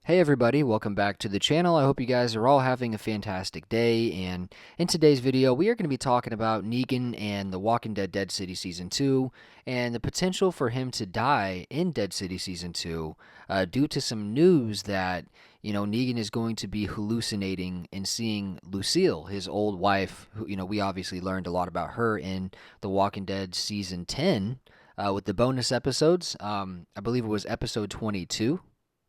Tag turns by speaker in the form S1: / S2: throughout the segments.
S1: Hey everybody, welcome back to the channel. I hope you guys are all having a fantastic day, and in today's video we are going to be talking about Negan and The Walking Dead Dead City Season 2 and the potential for him to die in Dead City Season 2 due to some news that, Negan is going to be hallucinating and seeing Lucille, his old wife, who, we obviously learned a lot about her in The Walking Dead Season 10 with the bonus episodes. I believe it was episode 22,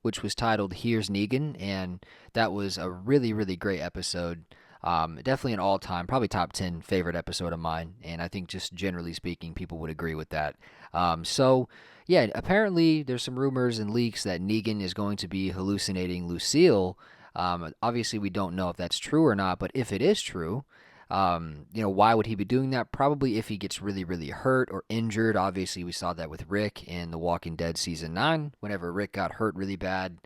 S1: which was titled Here's Negan, and that was a really, really great episode. Definitely an all time, probably top 10 favorite episode of mine, and I think just generally speaking, people would agree with that. Yeah, apparently there's some rumors and leaks that Negan is going to be hallucinating Lucille. Obviously, we don't know if that's true or not, but if it is true, why would he be doing that? Probably if he gets really, really hurt or injured. Obviously, we saw that with Rick in The Walking Dead Season 9, whenever Rick got hurt really bad.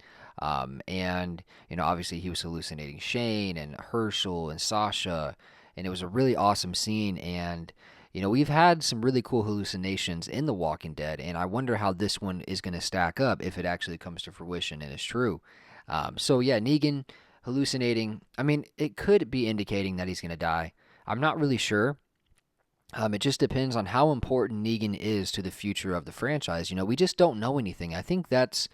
S1: Obviously he was hallucinating Shane and Herschel and Sasha, and it was a really awesome scene. And, we've had some really cool hallucinations in The Walking Dead, and I wonder how this one is going to stack up if it actually comes to fruition and is true. Yeah, Negan hallucinating. I mean, it could be indicating that he's going to die. I'm not really sure. It just depends on how important Negan is to the future of the franchise. We just don't know anything. I think that's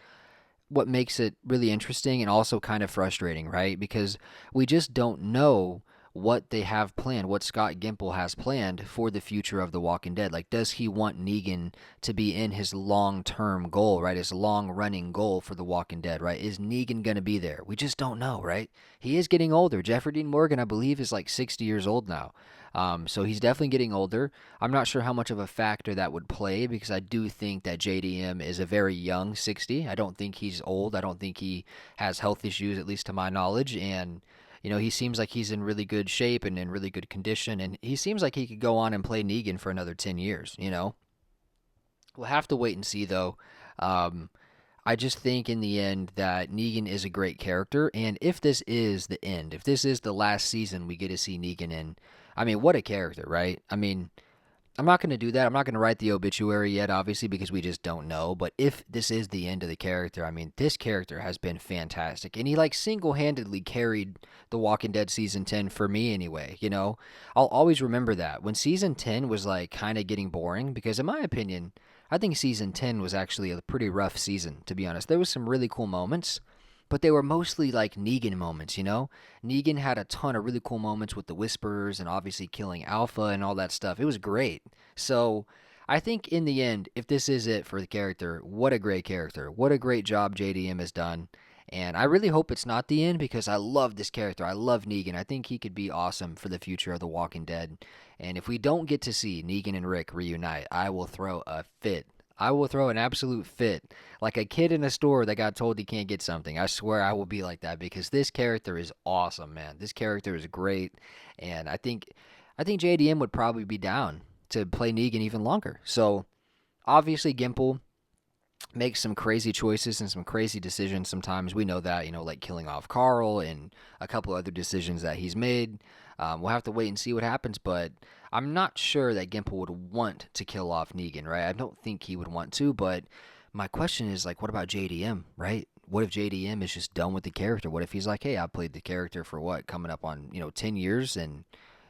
S1: what makes it really interesting and also kind of frustrating, right? Because we just don't know what they have planned, what Scott Gimple has planned for the future of The Walking Dead. Like, does he want Negan to be in his long-term goal, right? His long-running goal for The Walking Dead, right? Is Negan going to be there? We just don't know, right? He is getting older. Jeffrey Dean Morgan, I believe, is like 60 years old now. So he's definitely getting older. I'm not sure how much of a factor that would play because I do think that JDM is a very young 60. I don't think he's old. I don't think he has health issues, at least to my knowledge. And, he seems like he's in really good shape and in really good condition. And he seems like he could go on and play Negan for another 10 years. We'll have to wait and see, though. I just think in the end that Negan is a great character, and if this is the end, if this is the last season we get to see Negan in, I mean, what a character, right? I mean, I'm not going to do that. I'm not going to write the obituary yet, obviously, because we just don't know. But if this is the end of the character, I mean, this character has been fantastic. And he, like, single handedly carried The Walking Dead Season 10 for me anyway. I'll always remember that. When Season 10 was, like, kind of getting boring, because in my opinion, I think Season 10 was actually a pretty rough season, to be honest. There was some really cool moments, but they were mostly like Negan moments. Negan had a ton of really cool moments with the Whisperers and obviously killing Alpha and all that stuff. It was great. So I think in the end, if this is it for the character, what a great character. What a great job JDM has done. And I really hope it's not the end because I love this character. I love Negan. I think he could be awesome for the future of The Walking Dead. And if we don't get to see Negan and Rick reunite, I will throw a fit. I will throw an absolute fit. Like a kid in a store that got told he can't get something. I swear I will be like that because this character is awesome, man. This character is great. And I think JDM would probably be down to play Negan even longer. So obviously Gimple makes some crazy choices and some crazy decisions sometimes. We know that, like killing off Carl and a couple other decisions that he's made. We'll have to wait and see what happens, but I'm not sure that Gimple would want to kill off Negan, right? I don't think he would want to, but my question is, like, what about JDM, right? What if JDM is just done with the character? What if he's like, hey, I played the character for what, coming up on, 10 years, and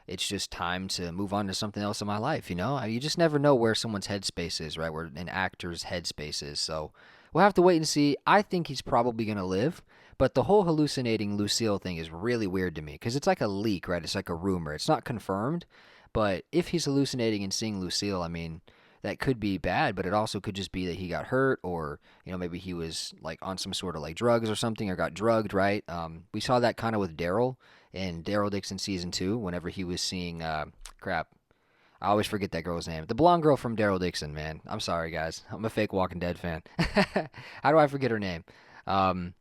S1: it's just time to move on to something else in my life, You just never know where someone's headspace is, right? Where an actor's headspace is. So we'll have to wait and see. I think he's probably going to live, but the whole hallucinating Lucille thing is really weird to me because it's like a leak, right? It's like a rumor. It's not confirmed, but if he's hallucinating and seeing Lucille, I mean, that could be bad, but it also could just be that he got hurt or, maybe he was like on some sort of like drugs or something or got drugged, right? We saw that kind of with Daryl in Daryl Dixon season 2 whenever he was seeing, crap. I always forget that girl's name. The blonde girl from Daryl Dixon, man. I'm sorry, guys. I'm a fake Walking Dead fan. How do I forget her name? Um,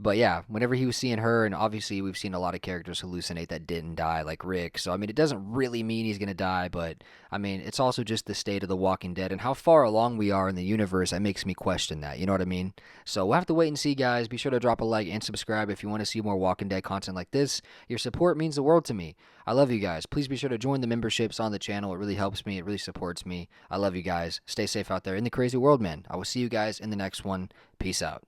S1: but yeah, whenever he was seeing her, and obviously we've seen a lot of characters hallucinate that didn't die, like Rick. So, I mean, it doesn't really mean he's going to die, but, I mean, it's also just the state of The Walking Dead and how far along we are in the universe that makes me question that. You know what I mean? So, we'll have to wait and see, guys. Be sure to drop a like and subscribe if you want to see more Walking Dead content like this. Your support means the world to me. I love you guys. Please be sure to join the memberships on the channel. It really helps me. It really supports me. I love you guys. Stay safe out there in the crazy world, man. I will see you guys in the next one. Peace out.